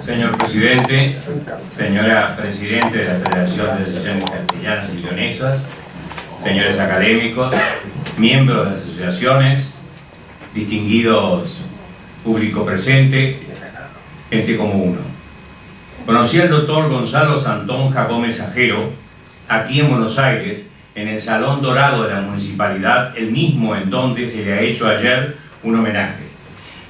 Señor Presidente, señora Presidente de la Federación de Asociaciones Castellanas y Leonesas, señores académicos, miembros de las asociaciones, distinguidos público presente, gente como uno. Conocí al doctor Gonzalo Santonja Gómez Ajero, aquí en Buenos Aires, en el Salón Dorado de la Municipalidad, el mismo en donde se le ha hecho ayer un homenaje.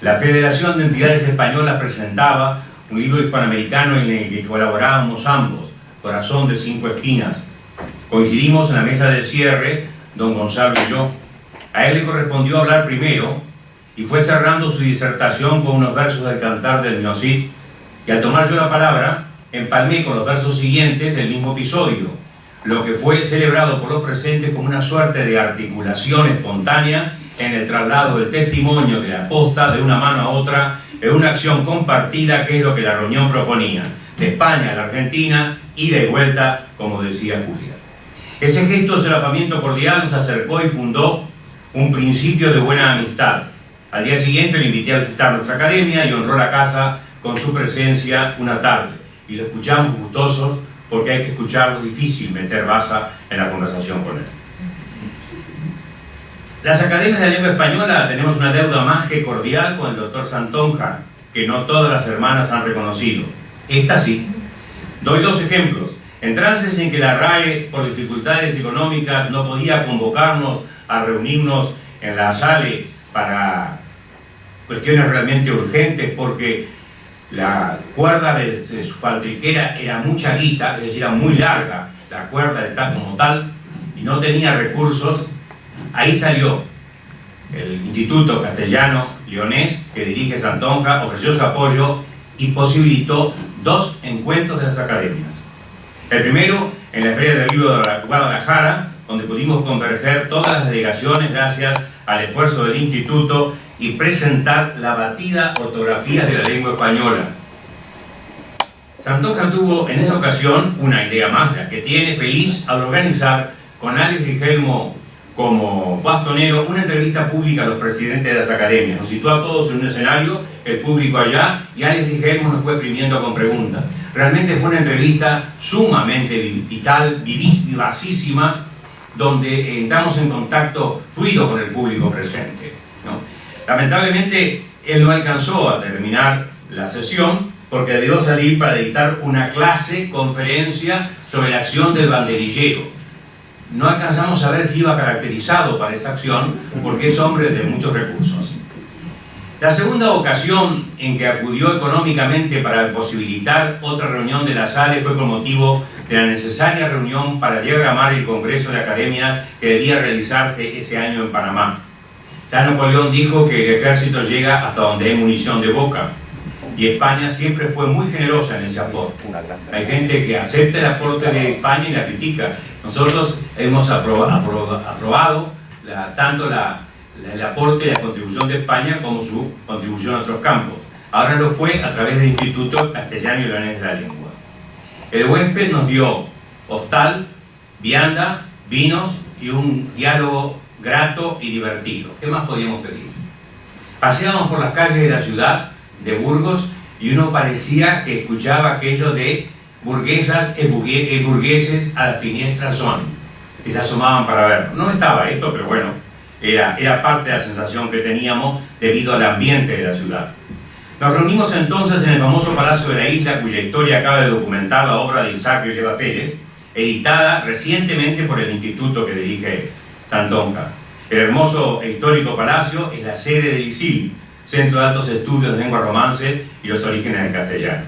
La Federación de Entidades Españolas presentaba un libro hispanoamericano en el que colaborábamos ambos, Corazón de 5 Esquinas. Coincidimos en la mesa del cierre, don Gonzalo y yo. A él le correspondió hablar primero y fue cerrando su disertación con unos versos del Cantar del Miocid, y al tomar yo la palabra, empalmé con los versos siguientes del mismo episodio, lo que fue celebrado por los presentes como una suerte de articulación espontánea en el traslado del testimonio de la posta de una mano a otra en una acción compartida, que es lo que la reunión proponía, de España a la Argentina, ida y vuelta, como decía Julia. Ese gesto de solapamiento cordial nos acercó y fundó un principio de buena amistad. Al día siguiente lo invité a visitar nuestra academia y honró la casa con su presencia una tarde. Y lo escuchamos gustosos, porque hay que escucharlo, difícil meter baza en la conversación con él. Las academias de la lengua española tenemos una deuda más que cordial con el doctor Santonja, que no todas las hermanas han reconocido. Esta sí. Doy dos ejemplos. En trances en que la RAE, por dificultades económicas, no podía convocarnos a reunirnos en la SALE para cuestiones realmente urgentes, porque la cuerda de su faltriquera era mucha guita, es decir, era muy larga la cuerda de tal como tal, y no tenía recursos. Ahí salió el Instituto Castellano Leonés, que dirige Santonja, ofreció su apoyo y posibilitó dos encuentros de las academias. El primero en la Feria del Libro de Guadalajara, donde pudimos converger todas las delegaciones gracias al esfuerzo del Instituto y presentar la batida ortografía de la lengua española. Santonja tuvo en esa ocasión una idea más, la que tiene, feliz al organizar con Alex Rigelmo como bastonero una entrevista pública a los presidentes de las academias. Nos situó a todos en un escenario, el público allá, y Alex Rigelmo nos fue exprimiendo con preguntas. Realmente fue una entrevista sumamente vital, vivacísima, donde entramos en contacto fluido con el público presente, ¿no? Lamentablemente, él no alcanzó a terminar la sesión porque debió salir para dictar una clase, conferencia sobre la acción del banderillero. No alcanzamos a ver si iba caracterizado para esa acción, porque es hombre de muchos recursos. La segunda ocasión en que acudió económicamente para posibilitar otra reunión de la SALE fue con motivo de la necesaria reunión para diagramar el Congreso de Academias que debía realizarse ese año en Panamá. Ya Napoleón dijo que el ejército llega hasta donde hay munición de boca, y España siempre fue muy generosa en ese aporte. Hay gente que acepta el aporte de España y la critica. Nosotros hemos aprobado tanto el aporte y la contribución de España como su contribución a otros campos. Ahora lo fue a través del Instituto Castellano y Leonés de la Lengua. El huésped nos dio hostal, vianda, vinos y un diálogo grato y divertido. ¿Qué más podíamos pedir? Paseábamos por las calles de la ciudad de Burgos y uno parecía que escuchaba aquello de burguesas y burgueses a la finestra son, que se asomaban para ver. No estaba esto, pero bueno, era parte de la sensación que teníamos debido al ambiente de la ciudad. Nos reunimos entonces en el famoso Palacio de la Isla, cuya historia acaba de documentar la obra de Isaac Villeda Pérez, editada recientemente por el instituto que dirige Santonja. El hermoso e histórico palacio es la sede del ISIL, Centro de Altos Estudios de Lenguas Romances y los Orígenes del Castellano.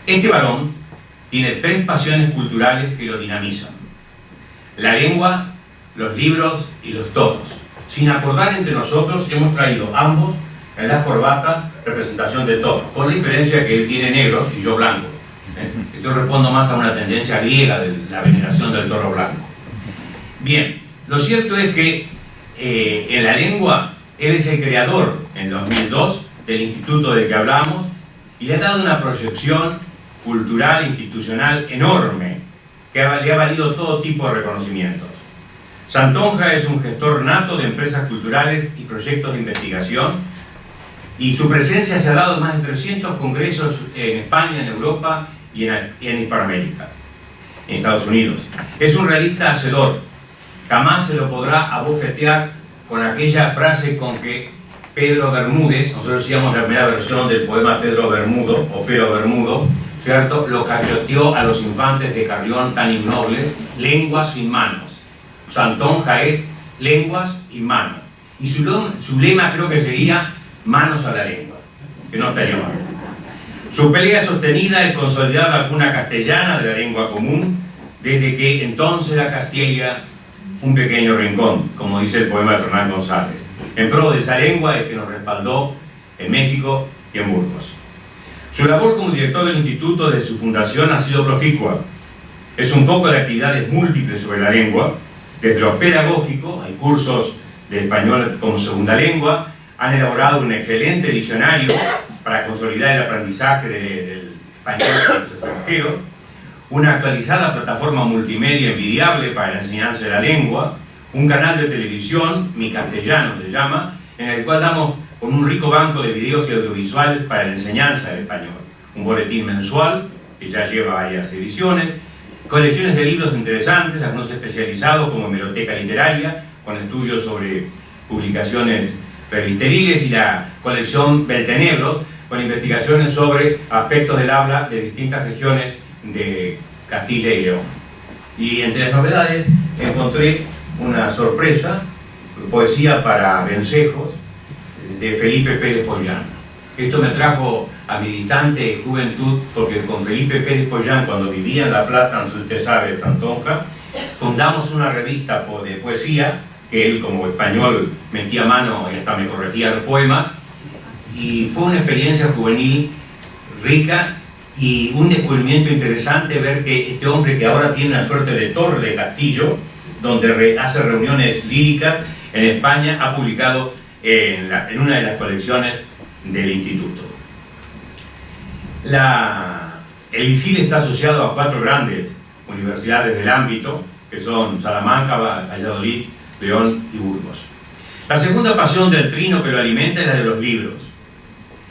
Este varón tiene tres pasiones culturales que lo dinamizan: la lengua, los libros y los toros. Sin acordar entre nosotros, hemos traído ambos en las corbatas representación de toros, con la diferencia que él tiene negros y yo blancos. Esto responde más a una tendencia griega de la veneración del toro blanco. Bien, lo cierto es que en la lengua, él es el creador, en 2002, del instituto del que hablamos, y le ha dado una proyección cultural, institucional enorme, que le ha valido todo tipo de reconocimientos. Santonja es un gestor nato de empresas culturales y proyectos de investigación, Y su presencia se ha dado en más de 300 congresos en España, en Europa y en Hispanoamérica, en Estados Unidos. Es un realista hacedor. Jamás se lo podrá abofetear con aquella frase con que Pedro Bermúdez, nosotros decíamos la primera versión del poema Pedro Bermudo o Pero Bermudo, ¿cierto?, lo cachoteó a los infantes de Carrión tan innobles: lenguas sin manos. Santonja es lenguas y manos. Y su lema creo que sería manos a la lengua, que no estaría mal. Su pelea sostenida es consolidar la cuna castellana de la lengua común, desde que entonces la Castilla un pequeño rincón, como dice el poema de Fernán González. En pro de esa lengua es que nos respaldó en México y en Burgos. Su labor como director del instituto desde su fundación ha sido proficua. Es un foco de actividades múltiples sobre la lengua, desde lo pedagógico, hay cursos de español como segunda lengua, han elaborado un excelente diccionario para consolidar el aprendizaje del español de los extranjeros, una actualizada plataforma multimedia envidiable para la enseñanza de la lengua, un canal de televisión, Mi Castellano se llama, en el cual damos con un rico banco de videos y audiovisuales para la enseñanza del español, un boletín mensual que ya lleva varias ediciones, colecciones de libros interesantes, algunos especializados como Hemeroteca Literaria, con estudios sobre publicaciones revisteriles, y la colección Beltenebros, con investigaciones sobre aspectos del habla de distintas regiones de Castilla y León. Y entre las novedades encontré una sorpresa, poesía para vencejos, de Felipe Pérez Pollán. Esto me trajo a mi distante juventud, porque con Felipe Pérez Pollán, cuando vivía en La Plata, no sé si usted sabe, Santonja, fundamos una revista de poesía, que él como español metía mano y hasta me corregía los poemas, y fue una experiencia juvenil rica y un descubrimiento interesante ver que este hombre, que ahora tiene una suerte de torre de castillo, donde hace reuniones líricas en España, ha publicado en una de las colecciones del instituto. El ISIL está asociado a 4 grandes universidades del ámbito, que son Salamanca, Valladolid, León y Burgos. La segunda pasión del trino que lo alimenta es la de los libros.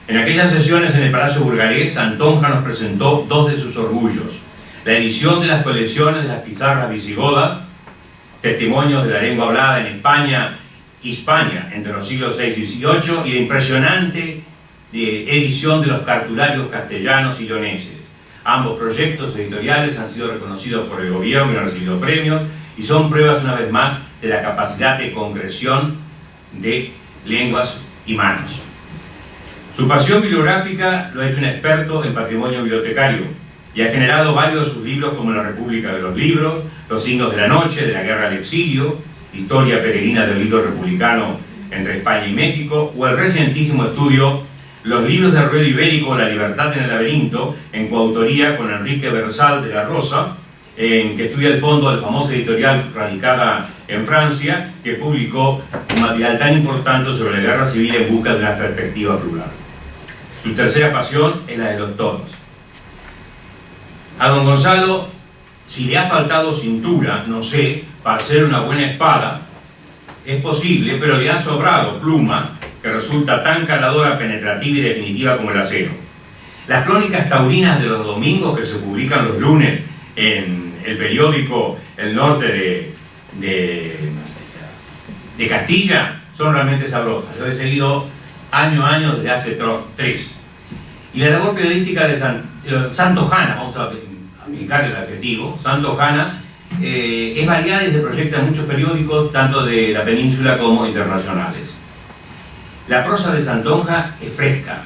En aquellas sesiones en el Palacio Burgalés, Santonja nos presentó 2 de sus orgullos: la edición de las colecciones de las pizarras visigodas, testimonios de la lengua hablada en España y Hispania entre los siglos VI y XVIII, y la impresionante edición de los cartularios castellanos y leoneses. Ambos proyectos editoriales han sido reconocidos por el gobierno y han recibido premios, y son pruebas una vez más de la capacidad de concreción de lenguas y manos. Su pasión bibliográfica lo ha hecho un experto en patrimonio bibliotecario, y ha generado varios de sus libros, como La República de los Libros, Los Signos de la Noche, de la Guerra al Exilio, Historia Peregrina del Libro Republicano entre España y México, o el recientísimo estudio Los Libros del Ruedo Ibérico, La Libertad en el Laberinto, en coautoría con Enrique Bersal de la Rosa, que estudia el fondo de la famosa editorial radicada en Francia, que publicó un material tan importante sobre la guerra civil en busca de una perspectiva plural. Su tercera pasión es la de los toros. A don Gonzalo, si le ha faltado cintura, no sé, para hacer una buena espada, es posible, pero le ha sobrado pluma, que resulta tan caladora, penetrativa y definitiva como el acero. Las crónicas taurinas de los domingos, que se publican los lunes en el periódico El Norte de Castilla, son realmente sabrosas. Yo he seguido año a año desde hace 3. Y la labor periodística de Santojana, vamos a aplicar el adjetivo, Santojana, es variada y se proyecta en muchos periódicos, tanto de la península como internacionales. La prosa de Santonja es fresca.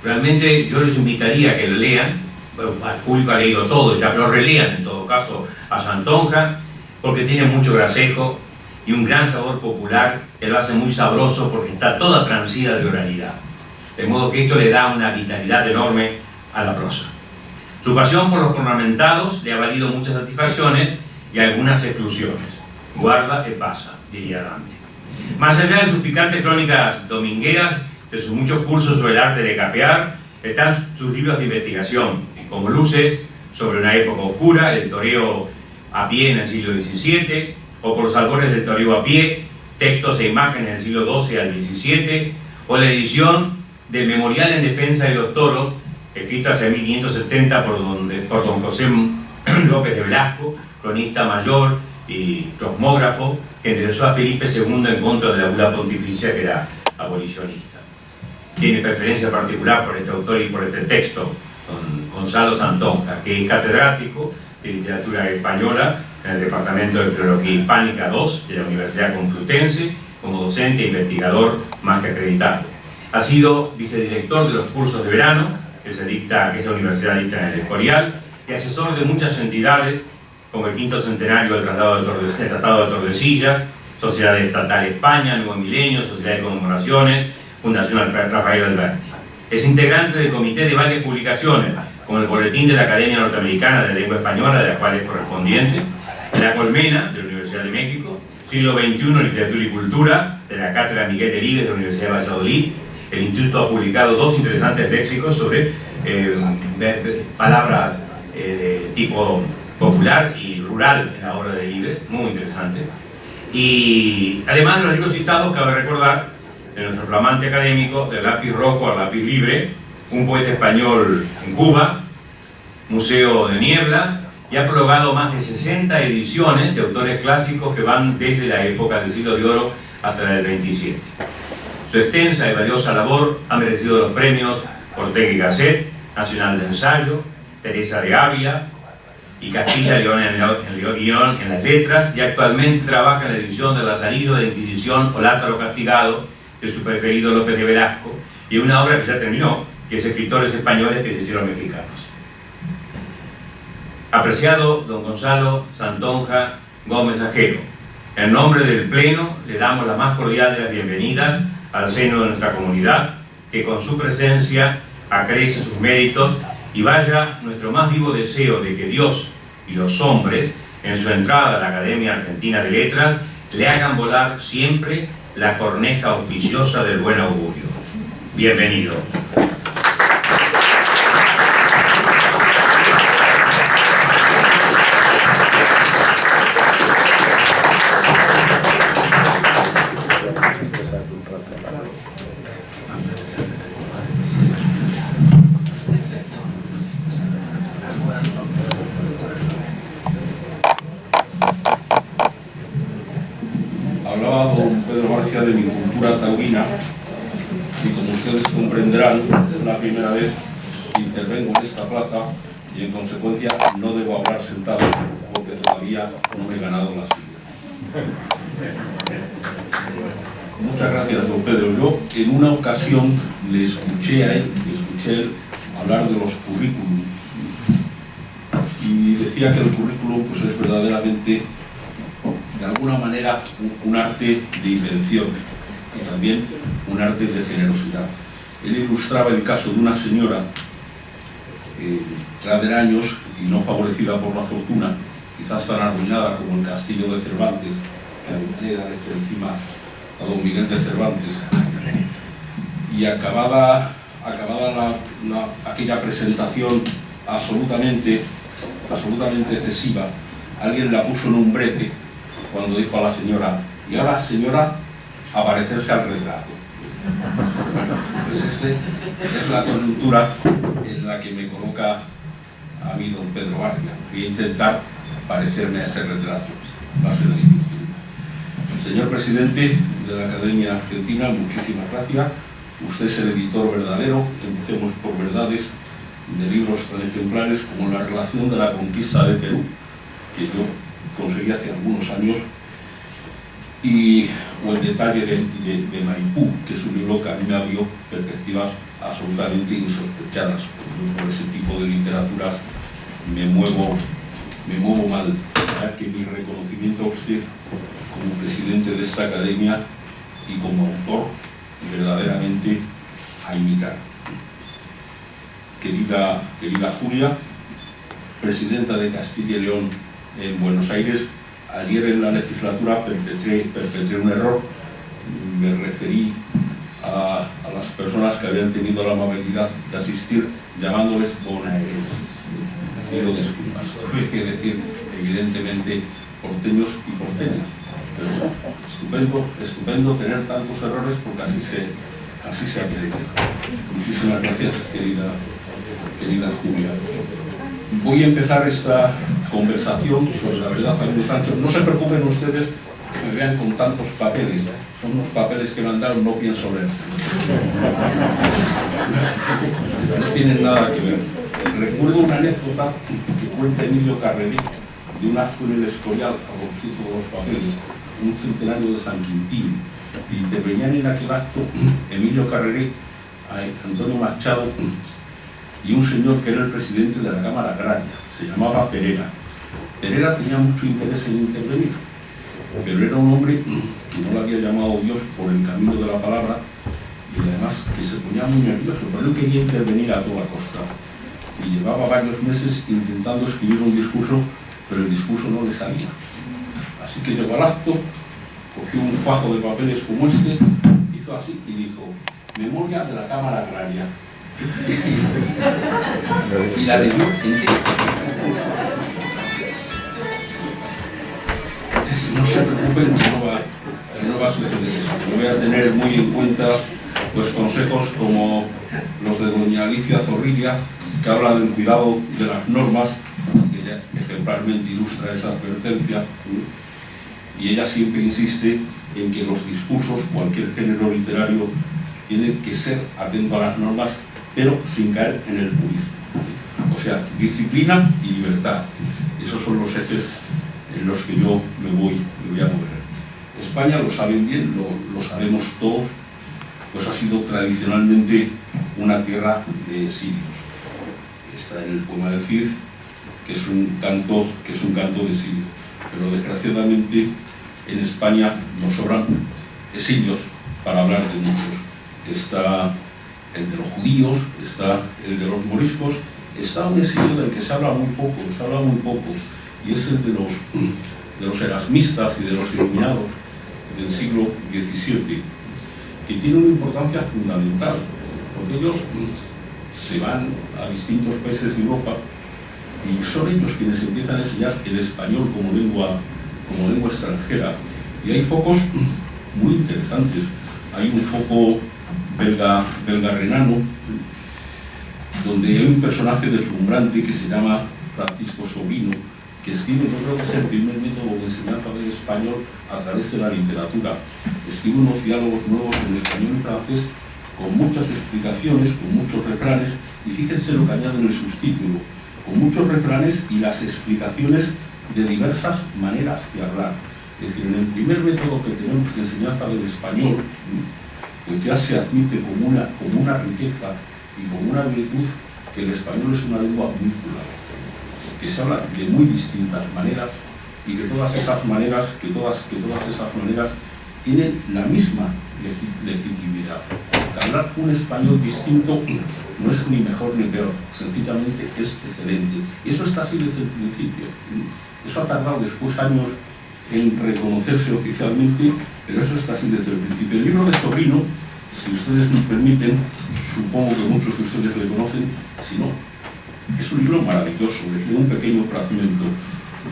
Realmente yo les invitaría a que lo lean. Bueno, el público ha leído todo ya, pero relean en todo caso a Santonja, porque tiene mucho gracejo y un gran sabor popular que lo hace muy sabroso, porque está toda transida de oralidad. De modo que esto le da una vitalidad enorme a la prosa. Su pasión por los ornamentados le ha valido muchas satisfacciones y algunas exclusiones. Guarda que pasa, diría Dante. Más allá de sus picantes crónicas domingueras, de sus muchos cursos sobre el arte de capear, están sus libros de investigación, como Luces sobre una época oscura, el toreo a pie en el siglo XVII, o Por los albores del toreo a pie, textos e imágenes del siglo XII al XVII, o la edición del Memorial en Defensa de los Toros, escrito hacia 1570 por don José López de Velasco, cronista mayor y cosmógrafo, que enderezó a Felipe II en contra de la bula pontificia, que era abolicionista. Tiene preferencia particular por este autor y por este texto, don Gonzalo Santonja, que es catedrático de literatura española en el Departamento de Filología Hispánica II de la Universidad Complutense, como docente e investigador más que acreditado. Ha sido vicedirector de los cursos de verano que esa universidad dicta en el Escorial, y asesor de muchas entidades, como el quinto centenario del Tratado de Tordesillas, Sociedad Estatal España, Nuevo Milenio, Sociedad de Conmemoraciones, Fundación Rafael Alberti. Es integrante del comité de varias publicaciones, como el Boletín de la Academia Norteamericana de la Lengua Española, de la cual es correspondiente, La Colmena, de la Universidad de México, Siglo XXI, Literatura y Cultura, de la Cátedra Miguel Delibes, de la Universidad de Valladolid. El Instituto ha publicado 2 interesantes léxicos sobre palabras de tipo popular y rural en la obra de Delibes, muy interesante. Y además de los libros citados, cabe recordar de nuestro flamante académico, del lápiz rojo al lápiz libre, un poeta español en Cuba, Museo de Niebla, y ha prologado más de 60 ediciones de autores clásicos que van desde la época del siglo de oro hasta el 27. Su extensa y valiosa labor ha merecido los premios Ortega y Gasset, Nacional de Ensayo, Teresa de Ávila y Castilla y León en las letras, y actualmente trabaja en la edición de Lazarillo de Inquisición o Lázaro Castigado, de su preferido López de Velasco, y una obra que ya terminó, que es Escritores Españoles que se hicieron mexicanos. Apreciado don Gonzalo Santonja Gómez Ajero, en nombre del Pleno le damos la más cordial de las bienvenidas al seno de nuestra comunidad, que con su presencia acrece sus méritos, y vaya nuestro más vivo deseo de que Dios y los hombres, en su entrada a la Academia Argentina de Letras, le hagan volar siempre la corneja auspiciosa del buen augurio. Bienvenido. Hablaba don Pedro García de mi cultura taurina, y como ustedes comprenderán, es la primera vez que intervengo en esta plaza, y en consecuencia no debo hablar sentado, porque todavía no me he ganado la silla. Muchas gracias, don Pedro. Yo en una ocasión le escuché a él hablar de los currículums, y decía que el currículum pues, es verdaderamente, de alguna manera, un arte de invención y también un arte de generosidad. Él ilustraba el caso de una señora, traderaños y no favorecida por la fortuna, quizás tan arruinada como el castillo de Cervantes, que Avellaneda le echó encima a don Miguel de Cervantes. Y acabada aquella presentación absolutamente excesiva, alguien la puso en un brete cuando dijo a la señora: y ahora, señora, aparecerse al retrato. Pues es la coyuntura en la que me coloca a mí don Pedro García. Voy a intentar parecerme a ese retrato. Va a ser difícil. Señor presidente de la Academia Argentina, muchísimas gracias. Usted es el editor verdadero, empecemos por verdades, de libros tan ejemplares como La relación de la conquista de Perú, que yo conseguí hace algunos años, o El detalle de Maipú, que es un libro que a mí me abrió perspectivas absolutamente insospechadas. Yo por ese tipo de literaturas me muevo mal, ya que mi reconocimiento a usted como presidente de esta academia y como autor verdaderamente a imitar. Querida Julia, presidenta de Castilla y León en Buenos Aires, ayer en la legislatura perpetré un error. Me referí a las personas que habían tenido la amabilidad de asistir llamándoles bonaerenses. Pido disculpas. Tuve que decir, evidentemente, porteños y porteñas. Pero estupendo tener tantos errores, porque Así se aprecia. Muchísimas gracias, querida Julia. Voy a empezar esta conversación sobre la verdad a Luis Sancho. No se preocupen ustedes que me vean con tantos papeles. Son unos papeles que mandaron, no pienso leer. No tienen nada que ver. Recuerdo una anécdota que cuenta Emilio Carreri de un acto en el Escorial, a lo que hizo los papeles, un centenario de San Quintín. Y intervenían en aquel acto Emilio Carreri, Antonio Machado y un señor que era el presidente de la Cámara Agraria, se llamaba Perera. Perera tenía mucho interés en intervenir, pero era un hombre que no le había llamado Dios por el camino de la palabra y además que se ponía muy nervioso, pero él quería intervenir a toda costa. Y llevaba varios meses intentando escribir un discurso, pero el discurso no le salía. Así que llegó al acto, cogió un fajo de papeles como este, hizo así y dijo: memoria de la Cámara Agraria. Y la leyó entera. No se preocupen, que no va a suceder eso. Yo voy a tener muy en cuenta pues consejos como los de doña Alicia Zorrilla, que habla del cuidado de las normas, que ella ejemplarmente ilustra esa advertencia, y ella siempre insiste en que los discursos, cualquier género literario, tienen que ser atento a las normas, pero sin caer en el purismo. O sea, disciplina y libertad. Esos son los ejes en los que yo me voy a mover. España, lo saben bien, lo sabemos todos, pues ha sido tradicionalmente una tierra de sirios. Está en el poema del Cid, que es un canto de sirio. Pero desgraciadamente en España nos sobran exilios para hablar de muchos. Está el de los judíos, está el de los moriscos, está un exilio del que se habla muy poco, y es el de los erasmistas y de los iluminados del siglo XVII, que tiene una importancia fundamental, porque ellos se van a distintos países de Europa y son ellos quienes empiezan a enseñar el español como lengua extranjera. Y hay focos muy interesantes. Hay un foco belga-renano, donde hay un personaje deslumbrante que se llama Francisco Sobrino, que escribe, yo creo que es el primer método de enseñanza del español a través de la literatura. Escribe unos diálogos nuevos en español y francés, con muchas explicaciones, con muchos refranes, y fíjense lo que añade en el subtítulo, con muchos refranes y las explicaciones de diversas maneras de hablar. Es decir, en el primer método que tenemos de enseñanza del español, pues ya se admite como una riqueza y como una virtud que el español es una lengua muy plural, que se habla de muy distintas maneras y que todas esas maneras tienen la misma legitimidad. Hablar un español distinto no es ni mejor ni peor, sencillamente es excelente. Y eso está así desde el principio. Eso ha tardado después años en reconocerse oficialmente, pero eso está así desde el principio. El libro de Sobrino, si ustedes me permiten, supongo que muchos de ustedes le conocen, si no, es un libro maravilloso, les doy un pequeño fragmento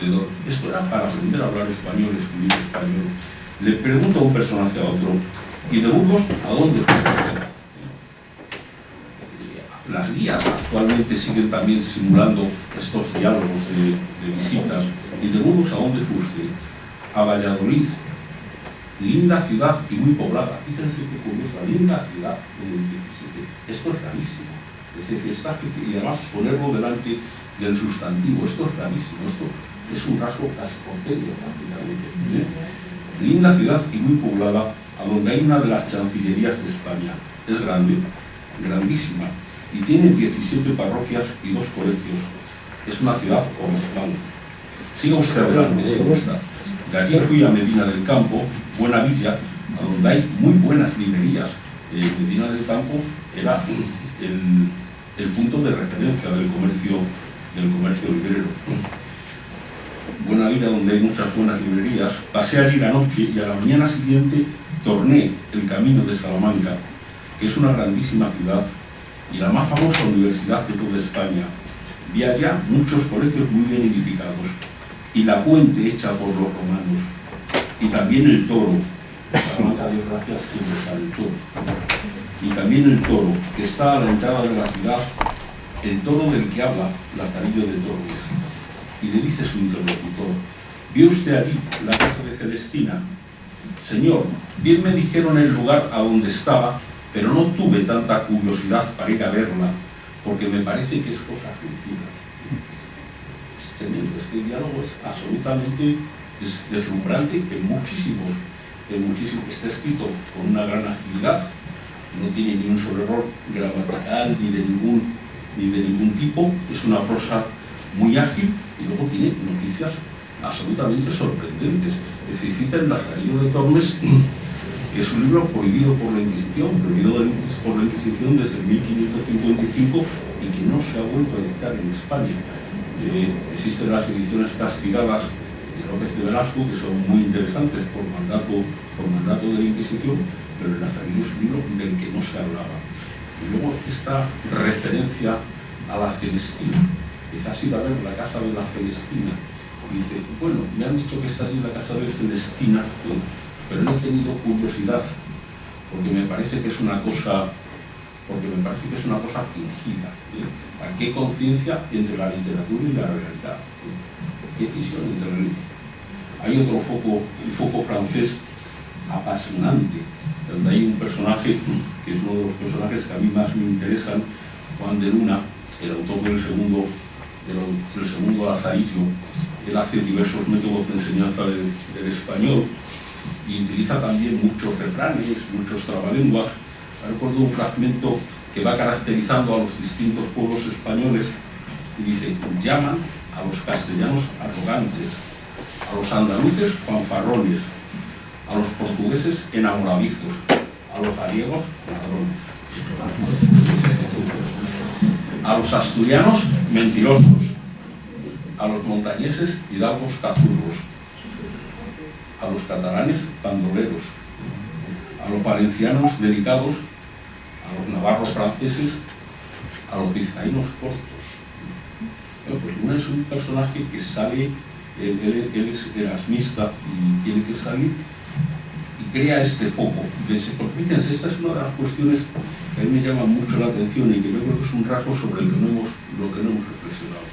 de esto era para aprender a hablar español, escribir español. Le pregunto a un personaje a otro: ¿y de Burgos a dónde fue usted? Las guías actualmente siguen también simulando estos diálogos de visitas. ¿Y de Burgos a dónde fue usted? A Valladolid, linda ciudad y muy poblada. Fíjense qué curiosa, linda ciudad en el 17. Esto es rarísimo. Es decir, y además ponerlo delante del sustantivo, esto es rarísimo, esto es un rasgo casi porteño prácticamente. Linda ciudad y muy poblada, a donde hay una de las chancillerías de España. Es grande, grandísima, y tiene 17 parroquias y 2 colegios. Es una ciudad obispal. Siga usted adelante, si gusta. De aquí fui a Medina del Campo, buena villa, a donde hay muy buenas librerías. Medina del Campo era el punto de referencia del comercio librero. Buena villa donde hay muchas buenas librerías. Pasé allí la noche y a la mañana siguiente torné el camino de Salamanca, que es una grandísima ciudad y la más famosa universidad de toda España. Vi allá muchos colegios muy bien edificados y la puente hecha por los romanos, y también el Toro, Salamanca de Gracia siempre sale el toro. Y también el toro, que está a la entrada de la ciudad, el toro del que habla Lazarillo de Torres. Y le dice su interlocutor: ¿vio usted allí la casa de Celestina? Señor, bien me dijeron el lugar a donde estaba, pero no tuve tanta curiosidad para ir a verla, porque me parece que es cosa gentil. Este diálogo es absolutamente deslumbrante en muchísimos. Está escrito con una gran agilidad, no tiene ni un solo error gramatical ni de ningún tipo, es una prosa muy ágil y luego tiene noticias absolutamente sorprendentes. Es decir, cita el Lazarillo de Tormes, que es un libro prohibido por la Inquisición, desde 1555 y que no se ha vuelto a editar en España. Existen las ediciones castigadas de López de Velasco, que son muy interesantes por mandato de la Inquisición, pero el Lazarillo es un libro del que no se hablaba. Y luego esta referencia a la Celestina. Dice: has ido a ver la casa de la Celestina. Y dice: bueno, me han dicho que está allí la casa de Celestina, pero no he tenido curiosidad, porque me parece que es una cosa fingida. ¿A qué conciencia entre la literatura y la realidad? ¿Qué decisión entre la realidad? Hay otro foco francés apasionante, donde hay un personaje que es uno de los personajes que a mí más me interesan, Juan de Luna, el autor del segundo Lazarillo. Él hace diversos métodos de enseñanza del español y utiliza también muchos refranes, muchos trabalenguas. Recuerdo un fragmento que va caracterizando a los distintos pueblos españoles y dice: llaman a los castellanos arrogantes, a los andaluces fanfarrones, a los portugueses enamoradizos, a los gallegos ladrones, a los asturianos mentirosos, a los montañeses hidalgos cazurros, a los catalanes bandoleros, a los valencianos delicados, a los navarros franceses, a los vizcaínos cortos. Bueno, pues uno es un personaje que sale, él es erasmista y tiene que salir y crea este foco. Fíjense, esta es una de las cuestiones que a mí me llama mucho la atención y que yo creo que es un rasgo sobre el que no hemos reflexionado.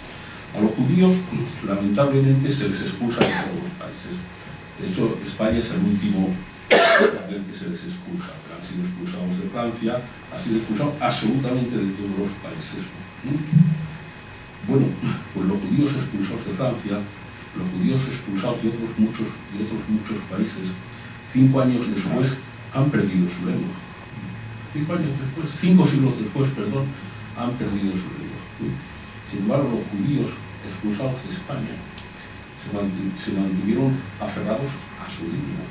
A los judíos, lamentablemente, se les expulsa de todos los países. De hecho, España es el último en que se les expulsa. Han sido expulsados de Francia, han sido expulsados absolutamente de todos los países. Bueno, pues los judíos expulsados de Francia, los judíos expulsados de otros muchos países, 5 años después han perdido su lengua. 5 siglos después, han perdido su lengua. Sin embargo, los judíos expulsados de España se mantuvieron aferrados a su lengua.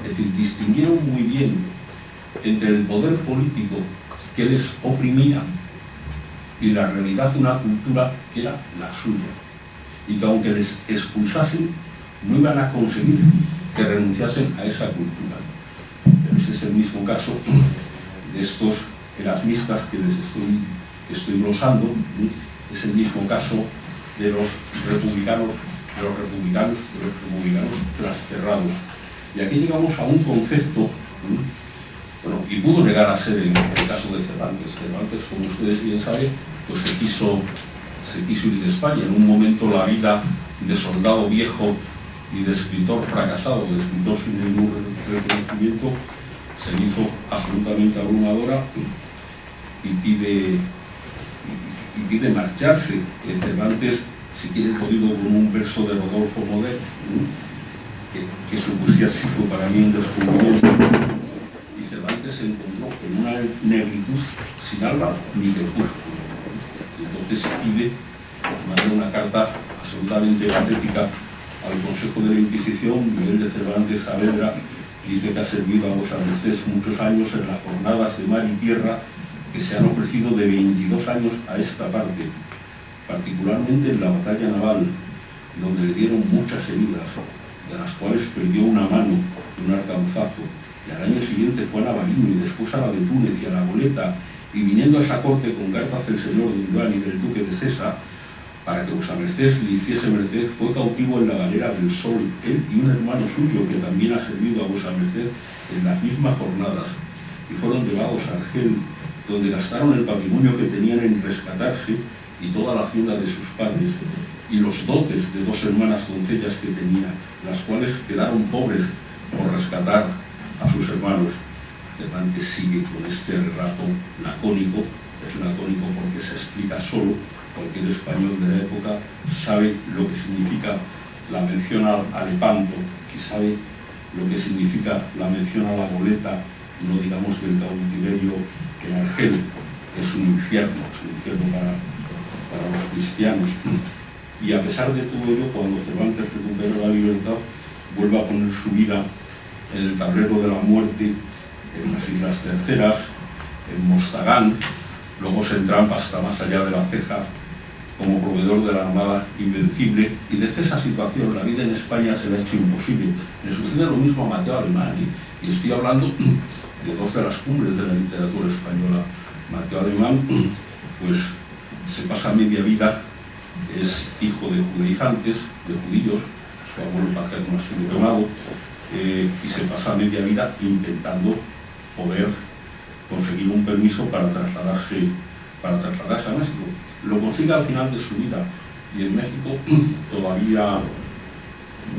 Es decir, distinguieron muy bien entre el poder político que les oprimía y la realidad de una cultura que era la suya. Y que aunque les expulsasen, no iban a conseguir que renunciasen a esa cultura. Pero ese es el mismo caso de estos erasmistas que les estoy glosando, es el mismo caso de los republicanos trasterrados. Y aquí llegamos a un concepto, bueno, y pudo llegar a ser el caso de Cervantes. Cervantes, como ustedes bien saben, pues se quiso ir de España. En un momento la vida de soldado viejo y de escritor fracasado, de escritor sin ningún reconocimiento, se le hizo absolutamente abrumadora y pide marcharse. Cervantes, si quieren, jodido con un verso de Rodolfo Modet, que su poesía sí fue para mí un descubrimiento. Y Cervantes se encontró en una negritud sin alba ni crepúsculo. Y entonces manda una carta absolutamente patética al Consejo de la Inquisición, Miguel de Cervantes Saavedra, y dice que ha servido a vuesas mercedes muchos años en las jornadas de mar y tierra que se han ofrecido de 22 años a esta parte, particularmente en la batalla naval, donde le dieron muchas heridas, de las cuales perdió una mano y un arcabuzazo, y al año siguiente fue a Navarino y después a la de Túnez y a la Goleta, y viniendo a esa corte con cartas del señor de Milán y del duque de César, para que vuesa merced le hiciese merced, fue cautivo en la galera del Sol, él y un hermano suyo que también ha servido a vuesa merced en las mismas jornadas, y fueron llevados a Argel, donde gastaron el patrimonio que tenían en rescatarse y toda la hacienda de sus padres, y los dotes de 2 hermanas doncellas que tenía, las cuales quedaron pobres por rescatar a sus hermanos. Cervantes sigue con este relato lacónico, es lacónico porque se explica solo. Cualquier español de la época sabe lo que significa la mención a Lepanto, que sabe lo que significa la mención a la goleta, no digamos del cautiverio en Argel, que es un infierno para los cristianos. Y a pesar de todo ello, cuando Cervantes recupera la libertad, vuelve a poner su vida en el tablero de la muerte, en las Islas Terceras, en Mostagán, luego se entrampa hasta más allá de la Ceja como proveedor de la Armada Invencible, y desde esa situación la vida en España se le ha hecho imposible. Le sucede lo mismo a Mateo Alemán, y estoy hablando de 2 de las cumbres de la literatura española. Mateo Alemán, pues se pasa media vida, es hijo de judaizantes, de judíos, su abuelo paterno ha sido quemado, y se pasa media vida intentando poder conseguir un permiso para trasladarse a México. Lo consigue al final de su vida, y en México todavía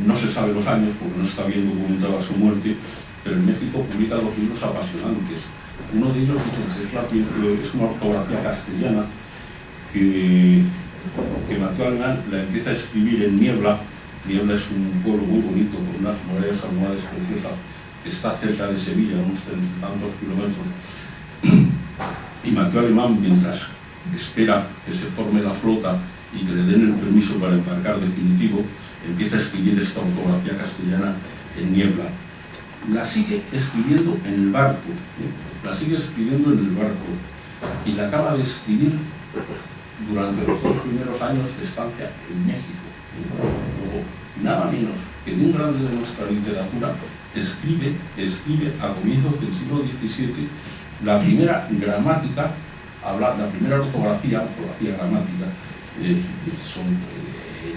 no se sabe los años porque no está bien documentada su muerte, pero en México publica 2 libros apasionantes. Uno de ellos es una ortografía castellana que Mateo Alemán la empieza a escribir en Niebla. Niebla es un pueblo muy bonito, con unas murallas almohades preciosas, que está cerca de Sevilla, unos 30 y tantos kilómetros. Y Mateo Alemán, mientras espera que se forme la flota y que le den el permiso para embarcar definitivo, empieza a escribir esta ortografía castellana en Niebla. La sigue escribiendo en el barco, y la acaba de escribir durante los 2 primeros años de estancia en México. Luego, nada menos que de un grande de nuestra literatura, escribe a comienzos del siglo XVII la primera gramática, la primera ortografía gramática. En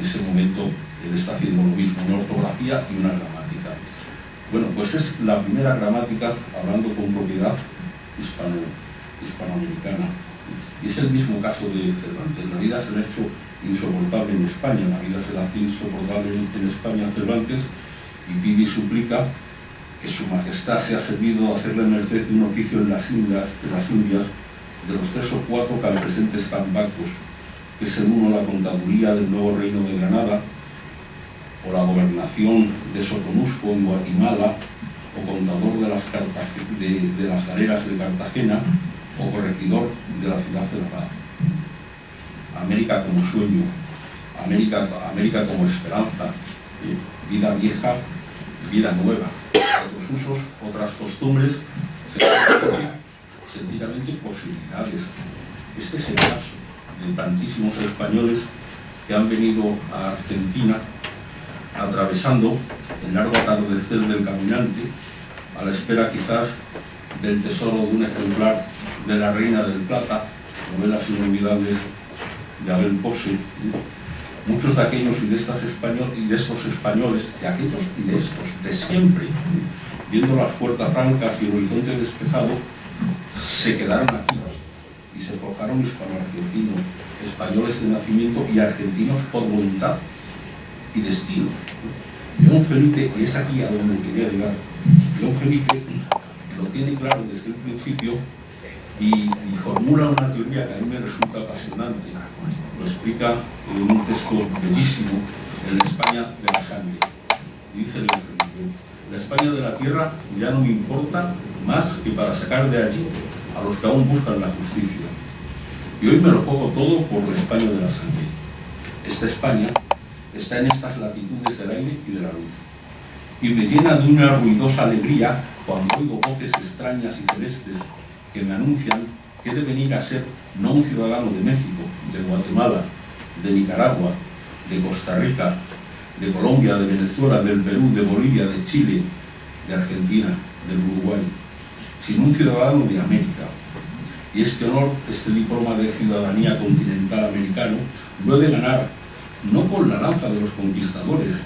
ese momento él está haciendo lo mismo, una ortografía y una gramática. Bueno, pues es la primera gramática, hablando con propiedad, hispanoamericana. Y es el mismo caso de Cervantes. La vida se le ha hecho insoportable en España, la vida se le hace insoportable en España a Cervantes, y pide y suplica que su majestad sea servido a hacerle merced de un oficio en las Indias, de los 3 o 4 que al presente están vacos, que es el uno la contaduría del nuevo reino de Granada, o la gobernación de Soconusco en Guatemala, o contador de las galeras de Cartagena, o corregidor de la ciudad de La Paz. América como sueño, América como esperanza, vida vieja, vida nueva, otros usos, otras costumbres, sencillamente posibilidades. Este es el caso de tantísimos españoles que han venido a Argentina atravesando el largo atardecer del caminante, a la espera quizás del tesoro de un ejemplar de La Reina del Plata, novelas inolvidables de Abel Pose. Muchos de aquellos y de estos españoles, de aquellos y de estos, de siempre, viendo las puertas francas y el horizonte despejado, se quedaron aquí y se forjaron hispano-argentinos, españoles de nacimiento y argentinos por voluntad y destino. León Felipe, y es aquí a donde quería llegar, León Felipe lo tiene claro desde el principio y formula una teoría que a mí me resulta apasionante. Lo explica en un texto bellísimo, en la España de la sangre. Dice León Felipe: la España de la tierra ya no me importa más que para sacar de allí a los que aún buscan la justicia. Y hoy me lo juego todo por la España de la sangre. Esta España está en estas latitudes del aire y de la luz, y me llena de una ruidosa alegría cuando oigo voces extrañas y celestes que me anuncian que he de venir a ser no un ciudadano de México, de Guatemala, de Nicaragua, de Costa Rica, de Colombia, de Venezuela, del Perú, de Bolivia, de Chile, de Argentina, del Uruguay, sino un ciudadano de América. Y este honor, este diploma de ciudadanía continental americano, lo he de ganar no con la lanza de los conquistadores,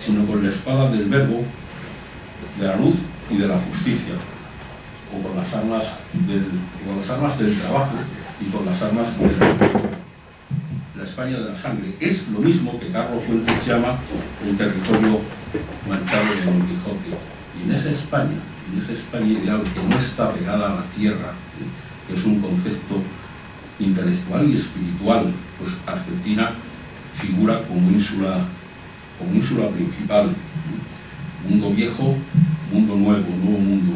sino con la espada del verbo, de la luz y de la justicia, o con las armas del trabajo y con las armas de la España de la sangre. Es lo mismo que Carlos Fuentes llama el territorio manchado de Don Quijote. Y en esa España ideal que no está pegada a la tierra, que es un concepto intelectual y espiritual, pues Argentina figura como ínsula principal. Mundo viejo, mundo nuevo, nuevo mundo.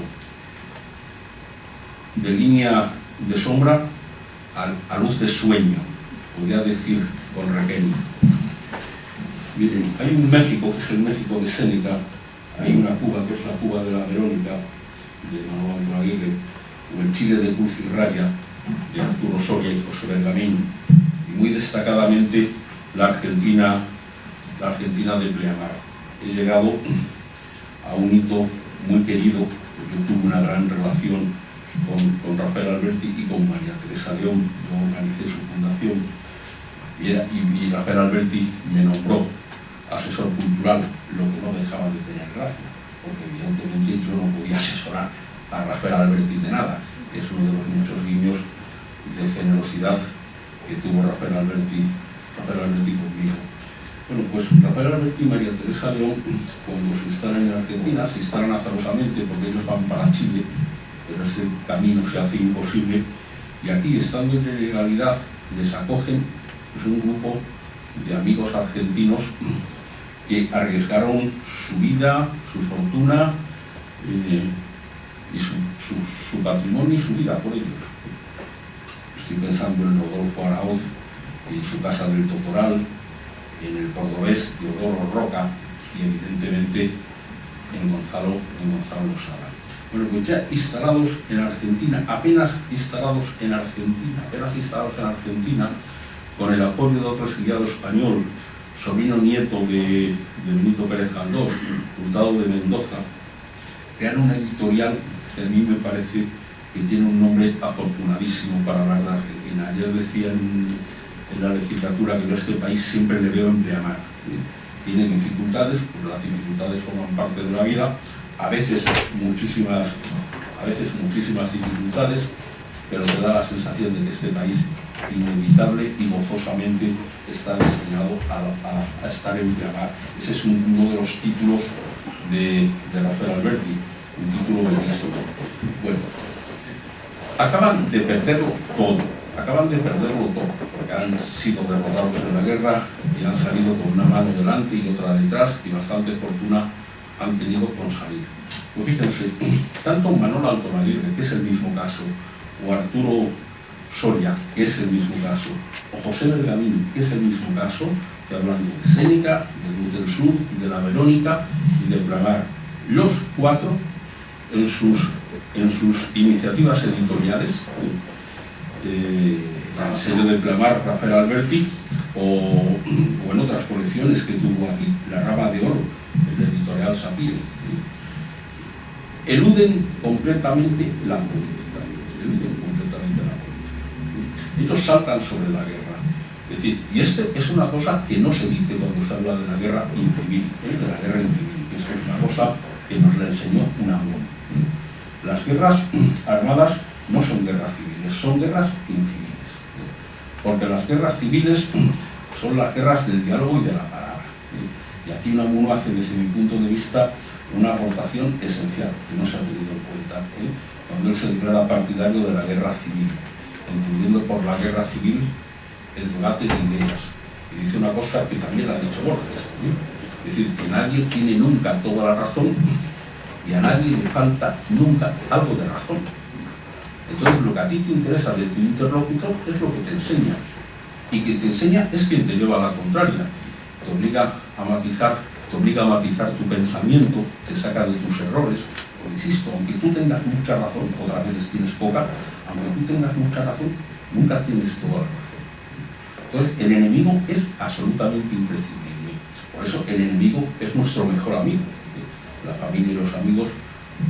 De línea de sombra a luz de sueño, podría decir con Requeni. Miren, hay un México, que es el México de Séneca, hay una Cuba, que es la Cuba de la Verónica, de Manuel Aguirre, o el Chile de Cruz y Raya, de Arturo Soria y José Bergamín, y muy destacadamente la Argentina de Pleamar. He llegado a un hito muy querido, porque yo tuve una gran relación con Rafael Alberti y con María Teresa León. Yo organicé su fundación y Rafael Alberti me nombró asesor cultural, lo que no dejaba de tener gracia, porque evidentemente yo no podía asesorar a Rafael Alberti de nada. Es uno de los muchos guiños de generosidad que tuvo Rafael Alberti conmigo. Bueno, pues Rafael Alberti y María Teresa León, cuando se instalan en Argentina, se instalan azarosamente porque ellos van para Chile, pero ese camino se hace imposible, y aquí, estando en ilegalidad, les acogen pues, un grupo de amigos argentinos que arriesgaron su vida, su fortuna y su patrimonio y su vida por ellos. Estoy pensando en Rodolfo Araoz y en su casa del Totoral, en el cordobés Teodoro Roca y evidentemente en Gonzalo Sala. Bueno, pues ya instalados en Argentina, apenas instalados en Argentina, con el apoyo de otro exiliado español, sobrino nieto de Benito Pérez Galdós, Hurtado de Mendoza, crean una editorial que a mí me parece que tiene un nombre afortunadísimo para hablar de Argentina. Ayer decía en la legislatura que yo a este país siempre le veo en Pleamar. Tienen dificultades, pues las dificultades forman parte de la vida, a veces muchísimas dificultades, pero te da la sensación de que este país inevitable y gozosamente está destinado a estar en Pleamar. Ese es uno de los títulos de Rafael Alberti, un título bellísimo. Bueno, acaban de perderlo todo, porque han sido derrotados en la guerra y han salido con una mano delante y otra detrás, y bastante fortuna han tenido con salir. Pues fíjense, tanto Manuel Alto Aguirre, que es el mismo caso, o Arturo Soria, que es el mismo caso, o José Bergamín, que es el mismo caso, que hablan de Séneca, de Luz del Sur, de la Verónica y de Pleamar. Los cuatro, en sus iniciativas editoriales, el sello de Pleamar, Rafael Alberti, o en otras colecciones que tuvo aquí, La Rama de Oro, el editorial Sapir, eluden completamente la política. Ellos saltan sobre la guerra. Es decir, y es una cosa que no se dice cuando se habla de la guerra incivil, de la guerra incivil, que es una cosa que nos la enseñó Unamuno. Las guerras armadas no son guerras civiles, son guerras inciviles. Porque las guerras civiles son las guerras del diálogo y de la palabra. Y aquí Unamuno hace, desde mi punto de vista, una aportación esencial que no se ha tenido en cuenta cuando él se declara partidario de la guerra civil, entendiendo por la guerra civil el debate de ideas. Y dice una cosa que también la ha dicho Borges, es decir, que nadie tiene nunca toda la razón y a nadie le falta nunca algo de razón. Entonces lo que a ti te interesa de tu interlocutor es lo que te enseña, y quien te enseña es quien te lleva a la contraria, te obliga a matizar tu pensamiento, te saca de tus errores. Pues insisto, aunque tú tengas mucha razón, otras veces tienes poca, aunque tú tengas mucha razón, nunca tienes toda la razón. Entonces el enemigo es absolutamente imprescindible. Por eso el enemigo es nuestro mejor amigo. La familia y los amigos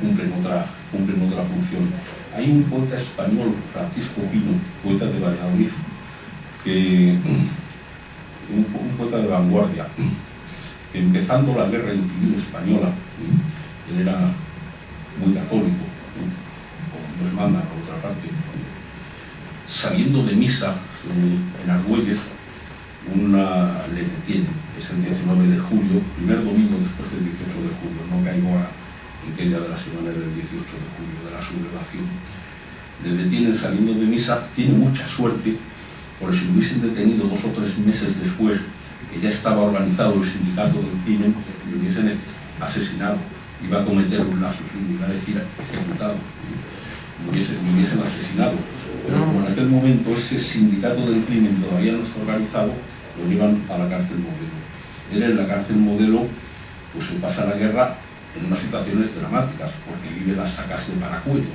cumplen otra función. Hay un poeta español, Francisco Pino, poeta de Valladolid, un poeta de vanguardia, que empezando la guerra civil española, él era muy católico, como nos manda por otra parte, saliendo de misa en Argüelles, le detienen, es el 19 de julio, primer domingo después del 18 de julio, no caigo en qué día de la semana del 18 de julio, de la sublevación. Le detienen saliendo de misa, tiene mucha suerte, porque si lo hubiesen detenido 2 o 3 meses después, que ya estaba organizado el sindicato del crimen, le hubiesen asesinado, iba a cometer un lapsus, iba a decir ejecutado, lo hubiesen asesinado. Pero como en aquel momento ese sindicato del crimen todavía no está organizado, lo llevan a la cárcel modelo. Él en la cárcel modelo pues se pasa la guerra en unas situaciones dramáticas, porque vive las sacas de Paracuellos.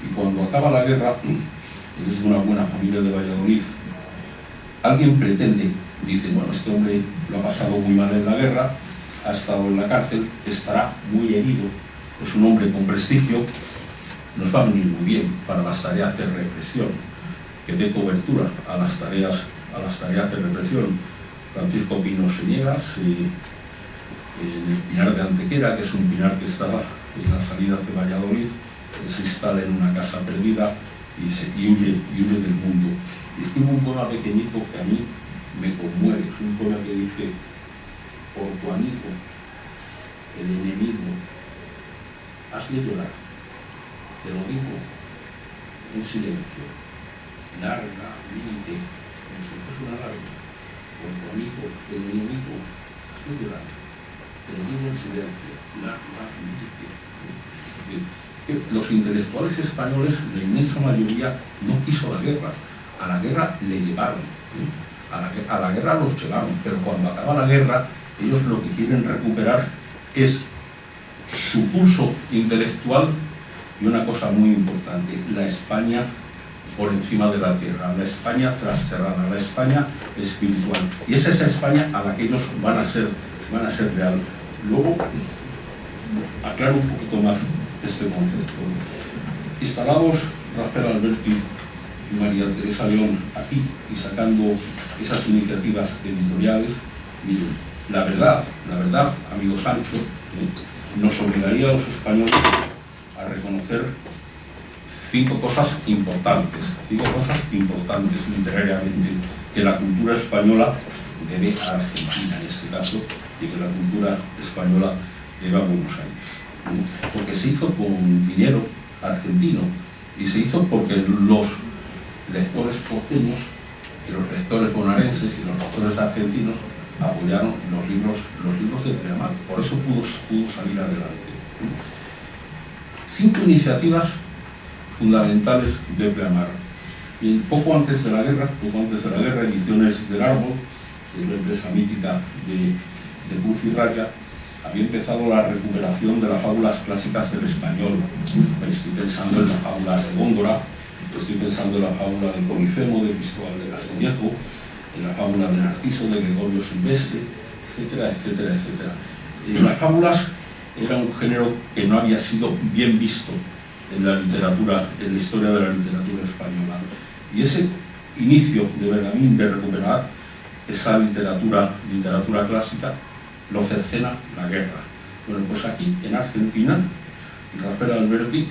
Y cuando acaba la guerra, él es de una buena familia de Valladolid, alguien pretende, dice, bueno, este hombre lo ha pasado muy mal en la guerra, ha estado en la cárcel, estará muy herido, es un hombre con prestigio, nos va a venir muy bien para las tareas de represión, que dé cobertura a las tareas de represión. Francisco Pino se niega, en el Pinar de Antequera, que es un pinar que estaba en la salida de Valladolid, se instala en una casa perdida y huye del mundo. Y escribe un poema pequeñito que a mí me conmueve, es un poema que dice: por tu amigo, el enemigo, hazle llorar, te lo digo en silencio, largamente, como si fuese una larga, por tu amigo, el enemigo, hazle llorar, te lo digo en silencio, largamente. Los intelectuales españoles, la inmensa mayoría, no quiso la guerra. A la guerra le llevaron, a la guerra los llevaron, pero cuando acaba la guerra, ellos lo que quieren recuperar es su pulso intelectual y una cosa muy importante, la España por encima de la tierra, la España trasterrada, la España espiritual. Y es esa España a la que ellos van a ser real. Luego, aclaro un poquito más este concepto. Instalados Rafael Alberti y María Teresa León aquí y sacando esas iniciativas editoriales, miren, la verdad, amigo Sancho, nos obligaría a los españoles a reconocer 5 cosas importantes literariamente, que la cultura española debe a Argentina en este caso, y que la cultura española debe a Buenos Aires. Porque se hizo con dinero argentino y se hizo porque los lectores porteños y los lectores bonaerenses y los lectores argentinos apoyaron los libros de Pleamar. Por eso pudo salir adelante. 5 iniciativas fundamentales de Pleamar. Y poco antes de la guerra, Ediciones del Árbol, que es la empresa mítica de Cruz y Raya, había empezado la recuperación de las fábulas clásicas del español. Estoy pensando en las fábulas de Góngora, estoy pensando en la fábula de Polifemo, de Cristóbal de Castillejo, en la fábula de Narciso, de Gregorio Silvestre, etcétera, etcétera, etcétera. Las fábulas era un género que no había sido bien visto en la literatura, en la historia de la literatura española. Y ese inicio de Benjamín de recuperar esa literatura clásica lo cercena la guerra. Bueno, pues aquí en Argentina, Rafael Alberti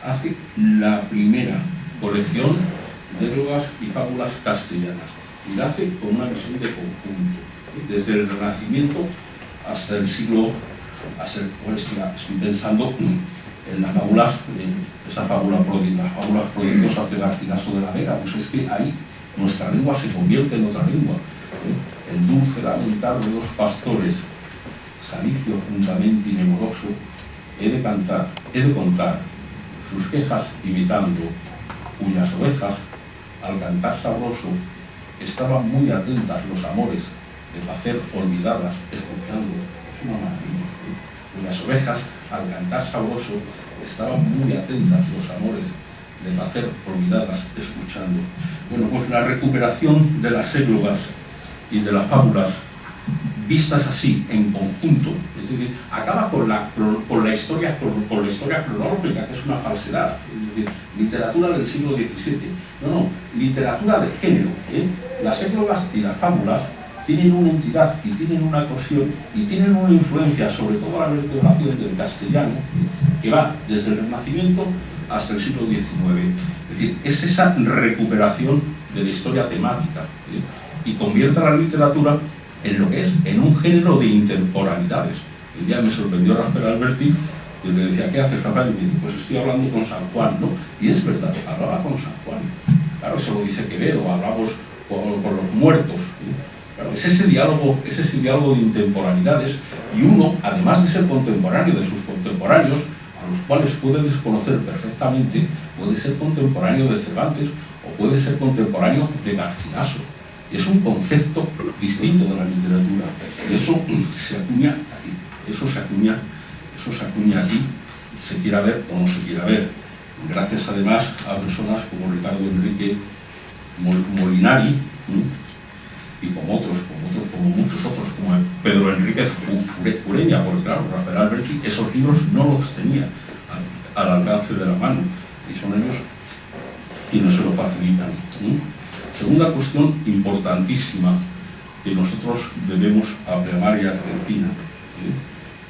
hace la primera colección de drogas y fábulas castellanas y la hace con una visión de conjunto, desde el Renacimiento hasta el siglo, estoy pensando en las fábulas, esa fábula las fábulas prodigiosas de Garcilaso de la Vega. Pues es que ahí nuestra lengua se convierte en otra lengua. El dulce lamentar de 2 pastores, Salicio juntamente y nemoroso, he de contar sus quejas imitando, cuyas ovejas, al cantar sabroso, estaban muy atentas los amores de placer olvidadas, escuchando. Es una maravilla. Cuyas ovejas, al cantar sabroso, estaban muy atentas los amores de placer olvidadas, escuchando. Bueno, pues la recuperación de las églogas y de las fábulas vistas así, en conjunto, es decir, acaba con la historia cronológica, que es una falsedad, es decir, literatura del siglo XVII. No, literatura de género. Las églogas y las fábulas tienen una entidad y tienen una cohesión y tienen una influencia, sobre todo la vertebración del castellano, que va desde el Renacimiento hasta el siglo XIX. Es decir, es esa recuperación de la historia temática, y convierte a la literatura en lo que es, en un género de intemporalidades. El día me sorprendió Rasper Alberti, y le decía, ¿qué haces, Rafael? Y me dice, pues estoy hablando con San Juan, ¿no? Y es verdad, hablaba con San Juan. Claro, eso lo dice Quevedo, hablamos con los muertos. Claro, es ese diálogo de intemporalidades, y uno, además de ser contemporáneo de sus contemporáneos, a los cuales puede desconocer perfectamente, puede ser contemporáneo de Cervantes o puede ser contemporáneo de Garcilaso. Es un concepto distinto de la literatura, y eso se acuña aquí, eso se acuña aquí, se quiera ver o no se quiera ver, gracias además a personas como Ricardo Enrique Molinari, y como muchos otros, como Pedro Enríquez Ureña, porque claro, Rafael Alberti esos libros no los tenía al alcance de la mano, y son ellos quienes se lo facilitan. Segunda cuestión importantísima que nosotros debemos apremar y Argentina.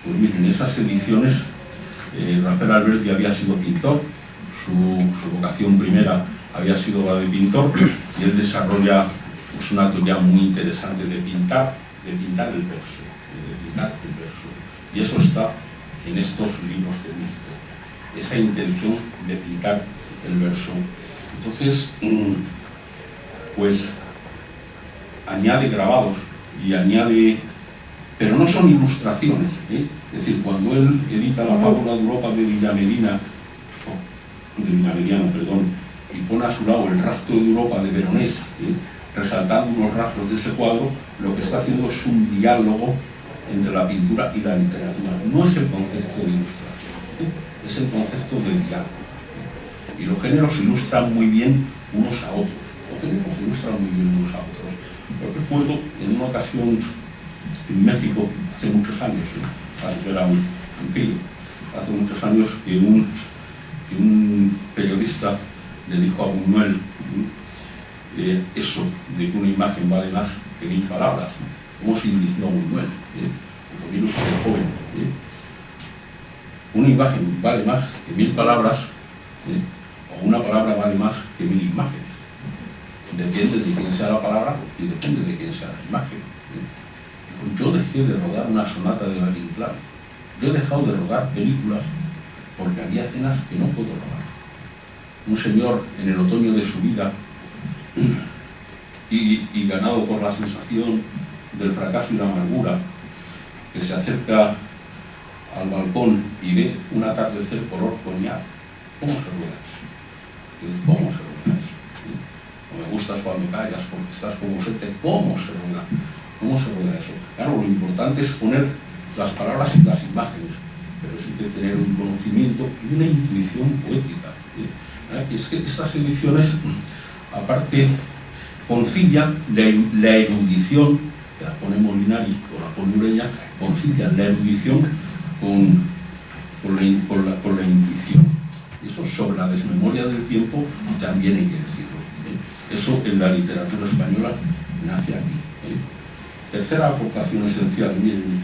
Pues miren, en esas ediciones Rafael Alberti había sido pintor, su vocación primera había sido la de pintor, y él desarrolla pues, una teoría muy interesante de pintar el verso, y eso está en estos libros de Mixto, esa intención de pintar el verso. Entonces, pues añade grabados y añade, pero no son ilustraciones, es decir, cuando él edita la fábula de Europa de Villamediana, y pone a su lado el rastro de Europa de Veronés, resaltando unos rasgos de ese cuadro, lo que está haciendo es un diálogo entre la pintura y la literatura. No es el concepto de ilustración, es el concepto de diálogo. Y los géneros se ilustran muy bien unos a otros. Yo recuerdo en una ocasión en México, hace muchos años, yo era un crío, hace muchos años, que un periodista le dijo a Buñuel eso de que una imagen vale más que 1000 palabras. ¿Cómo se indignó Buñuel? Porque vino usted joven. Una imagen vale más que 1000 palabras, o una palabra vale más que 1000 imágenes. Depende de quién sea la palabra y depende de quién sea la imagen. Yo dejé de rodar una sonata de Valle Inclán. Yo he dejado de rodar películas porque había escenas que no puedo rodar. Un señor en el otoño de su vida y ganado por la sensación del fracaso y la amargura, que se acerca al balcón y ve un atardecer color coñac. ¿Cómo se rueda eso? ¿Cómo se rueda eso? No me gustas cuando callas porque estás como ausente. ¿Cómo se rueda? ¿Cómo se rueda eso? Claro, lo importante es poner las palabras y las imágenes, pero sí que tener un conocimiento y una intuición poética. Es que estas ediciones, aparte, concilian la erudición, que la pone Molinari o la pone Ureña, concilian la erudición con la intuición. Eso sobre la desmemoria del tiempo también hay que decirlo. Eso en la literatura española nace aquí. Tercera aportación esencial. Miren,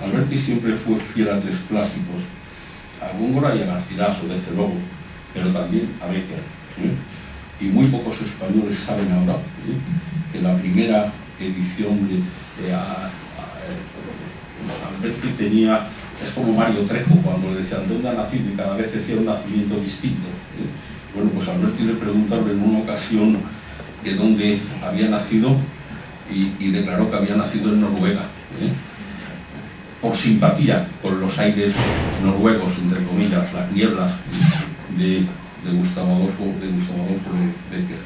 Alberti siempre fue fiel a tres clásicos, a Góngora y a Garcilaso, desde luego, pero también a Bécquer. Y muy pocos españoles saben ahora que la primera edición de Alberti tenía, es como Mario Trejo, cuando le decían dónde ha nacido y cada vez decía un nacimiento distinto. Bueno, pues a Alberti le preguntaron en una ocasión de dónde había nacido y declaró que había nacido en Noruega, por simpatía con los aires noruegos, entre comillas, las nieblas de Gustavo Adolfo Bécquer.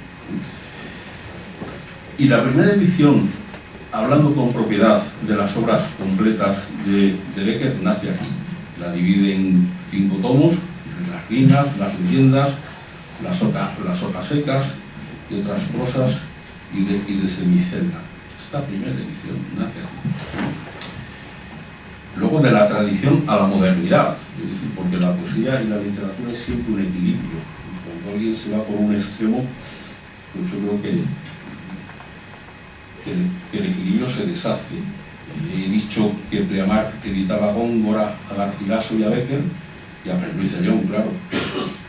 Y la primera edición, hablando con propiedad de las obras completas de Bécquer, nace aquí. La divide en 5 tomos, las rimas, las leyendas, las hojas secas y otras prosas y de semicelda. Esta primera edición nace aquí. Luego de la tradición a la modernidad, es decir, porque la poesía y la literatura es siempre un equilibrio. Cuando alguien se va por un extremo, pues yo creo que el equilibrio se deshace. He dicho que Pleamar editaba a Góngora, a Garcilaso y a Bécquer, y a Luis de León, claro,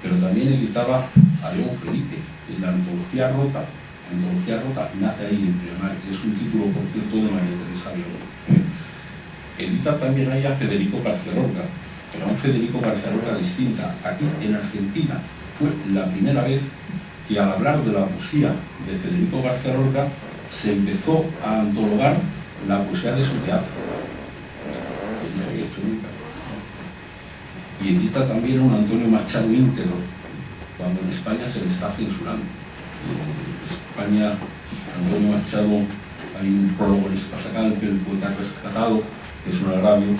pero también editaba a León Felipe, en la antología rota. La antología rota nace ahí en Pleamar, que es un título, por cierto, de María Teresa León. Edita también ahí a Federico García Lorca, pero a un Federico García Lorca distinta. Aquí en Argentina fue la primera vez que al hablar de la poesía de Federico García Lorca se empezó a antologar la poesía de su teatro. No había hecho nunca. Y edita también un Antonio Machado íntegro, cuando en España se le está censurando. En España, Antonio Machado, hay un prólogo en Espasacalpe, el poeta rescatado, que es un agravio,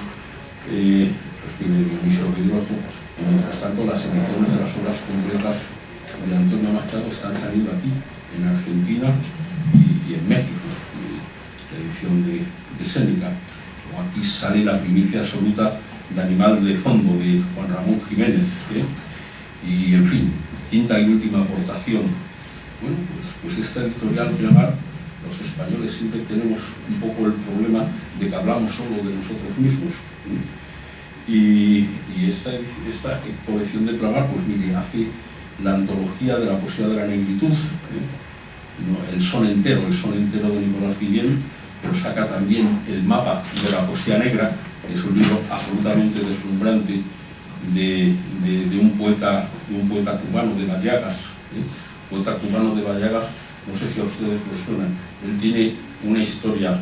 escribe Dionisio Pedroso, y mientras tanto las ediciones de las obras completas de Antonio Machado están saliendo aquí, en Argentina y en México, la edición de Séneca. O aquí sale la primicia absoluta de Animal de Fondo, de Juan Ramón Jiménez, y en fin, quinta y última aportación. Bueno, pues esta editorial Pleamar, los españoles siempre tenemos un poco el problema de que hablamos solo de nosotros mismos, y esta colección de Pleamar, pues mire, hace la antología de la poesía de la negritud, el son entero de Nicolás Guillén, pero saca también el mapa de la poesía negra, que es un libro absolutamente deslumbrante de un poeta cubano, de Bayagas. Poeta cubano de Bayagas, no sé si a ustedes les suena. Él tiene una historia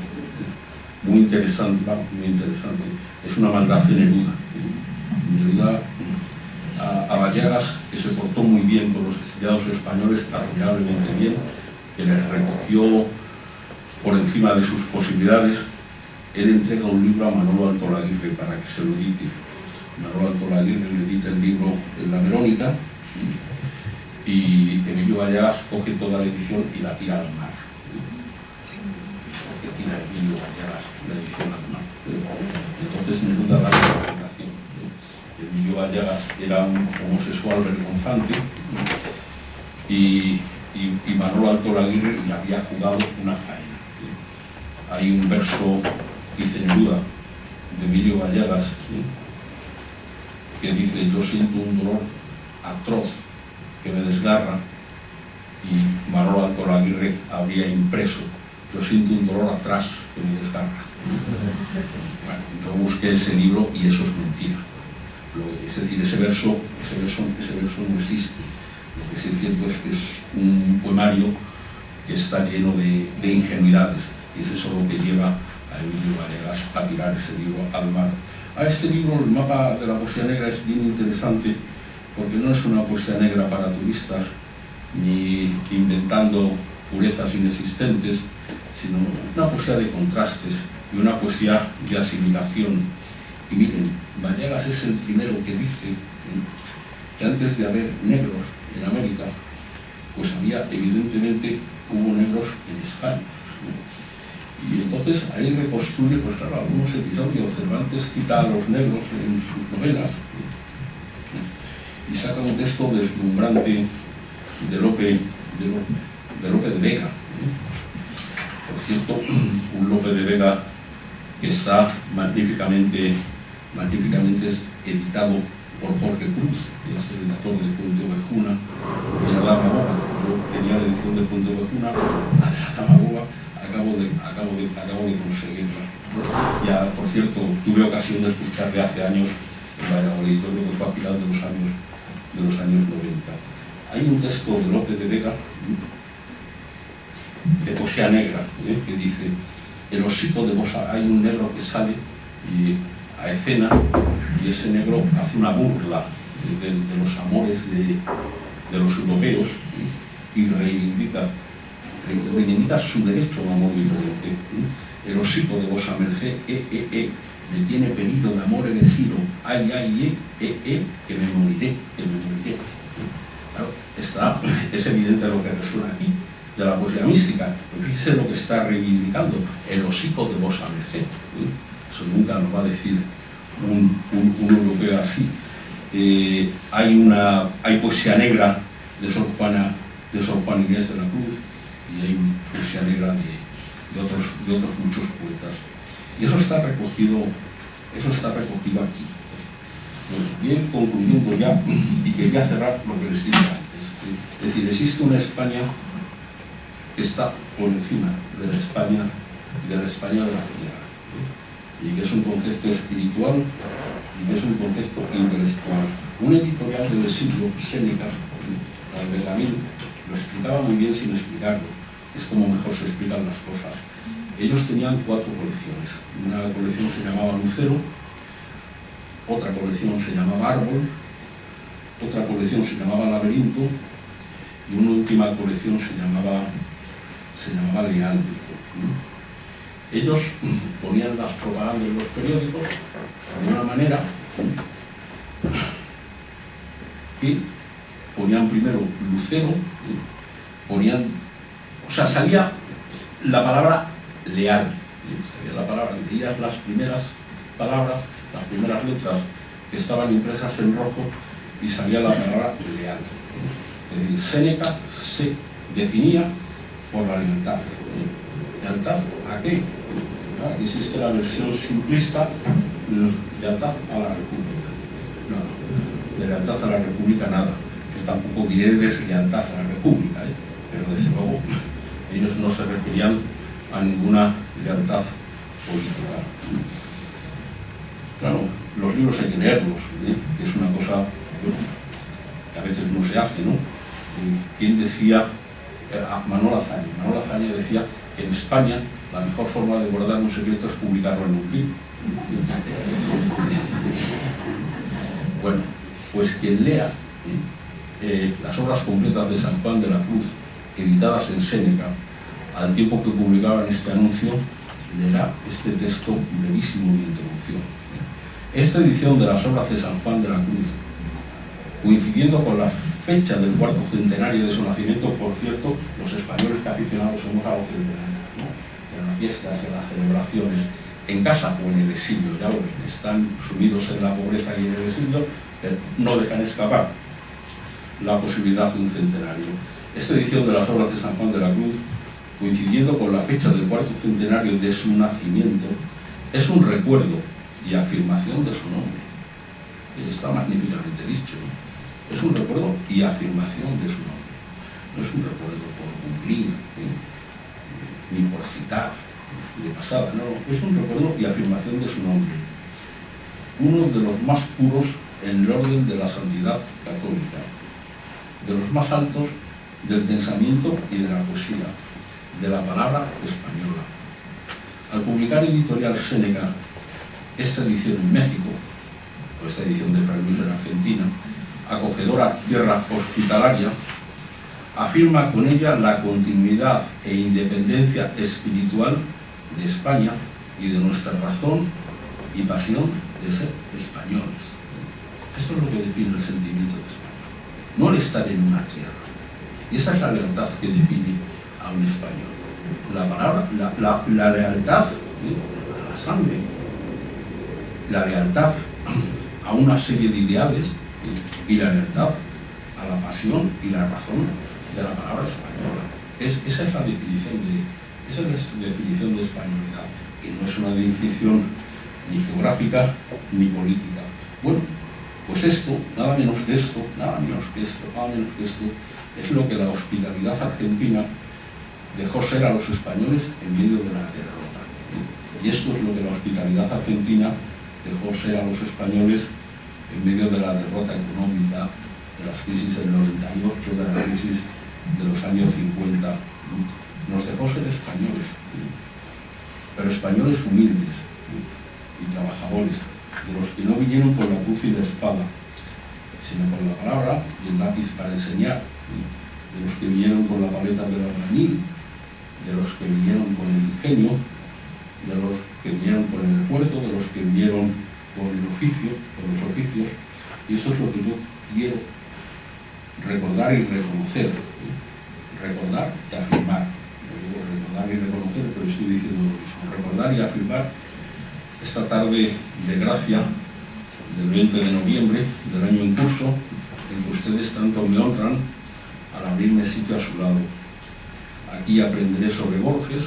muy interesante, es una maldad de Neruda. Neruda a Bayagas, que se portó muy bien con los exiliados españoles, admirablemente bien, que les recogió por encima de sus posibilidades. Él entrega un libro a Manolo Altolaguirre para que se lo edite. Manolo Altolaguirre le edita el libro en La Verónica, y Emilio Bayagas coge toda la edición y la tira al mar. Que tira Emilio Bayagas la edición al mar. Entonces Neruda da la explicación. Emilio Bayagas era un homosexual vergonzante, y Manolo Altolaguirre le había jugado una faena. Hay un verso, dice Neruda, de Emilio Bayagas, que dice: yo siento un dolor atroz que me desgarra, y Manolo Altolaguirre habría impreso: yo siento un dolor atrás que me desgarra. Bueno, yo busqué ese libro y eso es mentira. Es decir, ese verso no existe. Lo que sí es cierto es que es un poemario que está lleno de ingenuidades, y es eso lo que lleva a Emilio Bayagas a tirar ese libro al mar. A este libro, el mapa de la poesía negra, es bien interesante, porque no es una poesía negra para turistas, ni inventando purezas inexistentes, sino una poesía de contrastes y una poesía de asimilación. Y miren, Bayagas es el primero que dice que antes de haber negros en América, pues evidentemente hubo negros en España. Y entonces ahí reconstruye, pues claro, algunos episodios. Cervantes cita a los negros en sus novelas, y saca un texto deslumbrante de Lope de Vega. Por cierto, un Lope de Vega que está magníficamente editado por Jorge Cruz, que es el editor de Puente Ovejuna, y la Dama Boba. Yo tenía la edición de Puente Ovejuna, la de la Dama Boba, acabo de conseguirla. Ya, por cierto, tuve ocasión de escucharle hace años en Valladolid, yo creo que fue a final de los años 90. Hay un texto de Lope de Vega, de poesía negra, que dice: el hocico de Bosa, hay un negro que sale a escena, y ese negro hace una burla de los amores de los europeos, y reivindica su derecho a un amor diferente. El hocico de Bosa Merced, me tiene pedido de amor de silo, ay, que me moriré. Claro, es evidente lo que resuena aquí. de la poesía mística. Pues fíjese lo que está reivindicando, el hocico de vosa merced. Eso nunca lo va a decir un europeo así. Hay poesía negra de Sor Juana Inés de la Cruz, y hay poesía negra de otros muchos poetas. Y eso está recogido aquí. Bueno, bien, concluyendo ya, y quería cerrar lo que les dije antes. Es decir, existe una España que está por encima de la España de la tierra, y que es un concepto espiritual y que es un concepto intelectual. Un editorial del siglo, Séneca, al Benjamín, lo explicaba muy bien sin explicarlo. Es como mejor se explican las cosas. Ellos tenían 4 colecciones. Una colección se llamaba Lucero, otra colección se llamaba Árbol, otra colección se llamaba Laberinto, y una última colección se llamaba Leal. Ellos ponían las propagandas en los periódicos de una manera que ponían primero Lucero, salía la palabra leal, salía la palabra, leías las primeras palabras, las primeras letras que estaban impresas en rojo, y salía la palabra leal. Es decir, Séneca se definía por la lealtad. ¿Lealtad a qué? Existe la versión simplista, lealtad a la República. No, de lealtad a la República nada. Yo tampoco diré deslealtad a la República, pero desde luego ellos no se referían a ninguna lealtad política. Claro, los libros hay que leerlos, que es una cosa que a veces no se hace, ¿no? ¿Quién decía? Manuel Azaña. Manuel Azaña decía que en España la mejor forma de guardar un secreto es publicarlo en un libro. Bueno, pues quien lea las obras completas de San Juan de la Cruz, editadas en Séneca, al tiempo que publicaban este anuncio, leerá este texto brevísimo de introducción. Esta edición de las obras de San Juan de la Cruz, coincidiendo con la fecha del 4º centenario de su nacimiento, por cierto, los españoles que aficionados somos a los centenarios, ¿no? En las fiestas, en las celebraciones, en casa o en el exilio, ya lo ven, están sumidos en la pobreza y en el exilio, pero no dejan escapar la posibilidad de un centenario. Esta edición de las obras de San Juan de la Cruz, coincidiendo con la fecha del 4º centenario de su nacimiento, es un recuerdo y afirmación de su nombre. Está magníficamente dicho, ¿no? Es un recuerdo y afirmación de su nombre. No es un recuerdo por cumplir, ni por citar de pasada, no, es un recuerdo y afirmación de su nombre. Uno de los más puros en el orden de la santidad católica, de los más altos del pensamiento y de la poesía, de la palabra española. Al publicar Editorial Séneca esta edición en México, o esta edición de Fray Luis en Argentina, acogedora tierra hospitalaria, afirma con ella la continuidad e independencia espiritual de España y de nuestra razón y pasión de ser españoles. Esto es lo que define el sentimiento de España, no el estar en una tierra. Y esa es la lealtad que define a un español. La palabra, la lealtad a la sangre, la lealtad a una serie de ideales y la lealtad a la pasión y la razón de la palabra española. Esa es la definición de españolidad, y no es una definición ni geográfica ni política. Bueno, pues esto, nada menos que esto, es lo que la hospitalidad argentina dejó ser a los españoles en medio de la derrota. Y esto es lo que la hospitalidad argentina dejó ser a los españoles en medio de la derrota económica, de las crisis del 98, de la crisis de los años 50. Nos dejó ser españoles, pero españoles humildes y trabajadores, de los que no vinieron con la cruz y la espada, sino con la palabra y el lápiz para enseñar, de los que vinieron con la paleta del albañil, de los que vinieron con el ingenio, de los que vinieron con el esfuerzo, de los que vinieron con el oficio, con los oficios. Y eso es lo que yo quiero recordar y reconocer. recordar y afirmar. No digo recordar y reconocer, pero estoy diciendo lo mismo. Recordar y afirmar esta tarde de gracia del 20 de noviembre del año en curso, en que ustedes tanto me honran al abrirme sitio a su lado. Aquí aprenderé sobre Borges,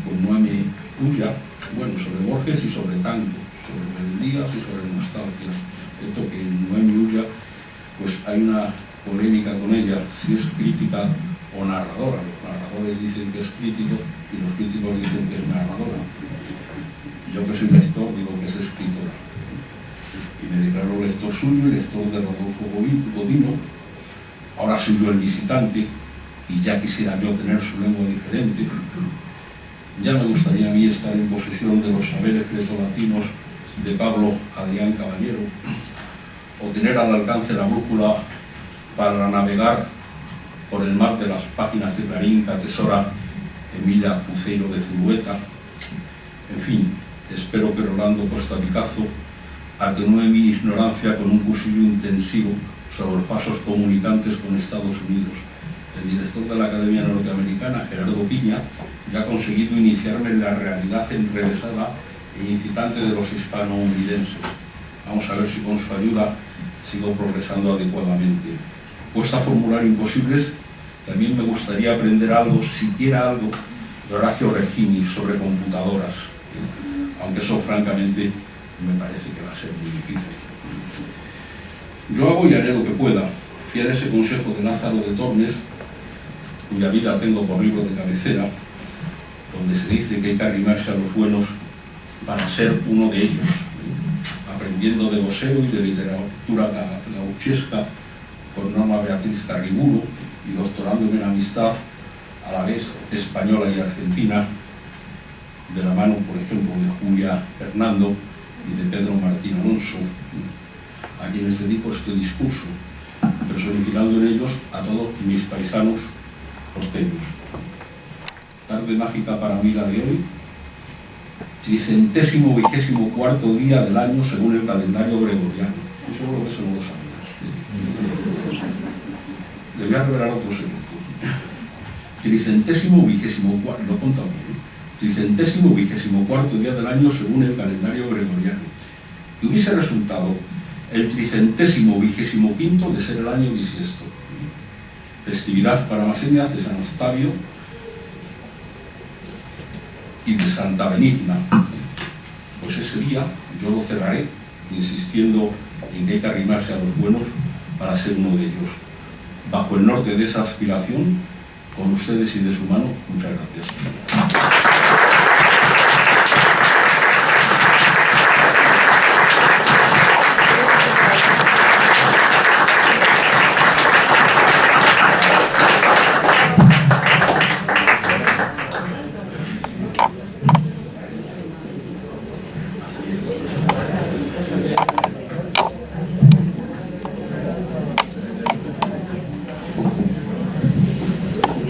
con Noemi Ulla, bueno, sobre Borges y sobre tango, sobre melodías y sobre nostalgia. Esto que en Noemi Ulla, pues hay una polémica con ella, si es crítica o narradora. Los narradores dicen que es crítico y los críticos dicen que es narradora. Yo que soy lector digo que es escritora. Y me declaro lector suyo y lector de Rodolfo Godino. Ahora soy yo el visitante y ya quisiera yo tener su lengua diferente. Ya me gustaría a mí estar en posesión de los saberes grecolatinos de Pablo Adrián Caballero, o tener al alcance la brújula para navegar por el mar de las páginas de Clarín que atesora Emilia Cruzeiro de Zulueta. En fin, espero que Rolando Costa Picazo atenúe mi ignorancia con un cursillo intensivo sobre los pasos comunicantes con Estados Unidos. El director de la Academia Norteamericana, Gerardo Piña, ya ha conseguido iniciarme en la realidad enrevesada e incitante de los hispanohondurenses. Vamos a ver si con su ayuda sigo progresando adecuadamente. Puesta a formular imposibles, también me gustaría aprender algo, siquiera algo, de Horacio Regini sobre computadoras, aunque eso francamente me parece que va a ser muy difícil. Yo hago y haré lo que pueda, fiel a ese consejo de Lázaro de Tormes, cuya vida tengo por libro de cabecera, donde se dice que hay que arrimarse a los buenos para ser uno de ellos, aprendiendo de voceo y de literatura gauchesca con Norma Beatriz Carriburo y doctorándome en amistad a la vez española y argentina, de la mano, por ejemplo, de Julia Hernando y de Pedro Martín Alonso, a quienes dedico este discurso, personificando en ellos a todos mis paisanos porteños. Tarde mágica para mí la de hoy, 324º día del año según el calendario gregoriano. Yo seguro que eso no lo sabías. Le voy a revelar otro secreto. 324º, lo he contado bien, 324º día del año según el calendario gregoriano. Y hubiese resultado el 325º de ser el año bisiesto. Festividad para más señas de San Octavio y de Santa Benigna. Pues ese día yo lo cerraré insistiendo en que hay que arrimarse a los buenos para ser uno de ellos. Bajo el norte de esa aspiración, con ustedes y de su mano, muchas gracias.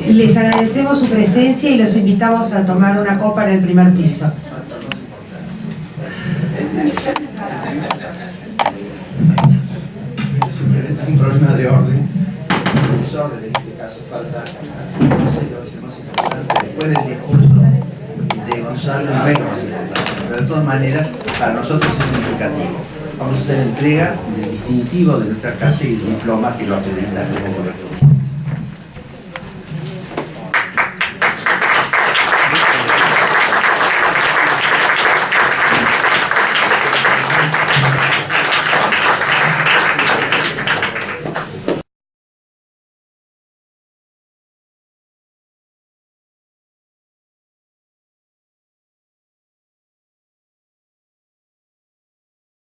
Les agradecemos su presencia y los invitamos a tomar una copa en el primer piso. Simplemente un problema de orden. El desorden, en este caso, falta más importante. Después del discurso de Gonzalo, no es lo más importante. Pero de todas maneras, para nosotros es significativo. Vamos a hacer entrega del distintivo de nuestra casa y el diploma que lo acredita como corresponde.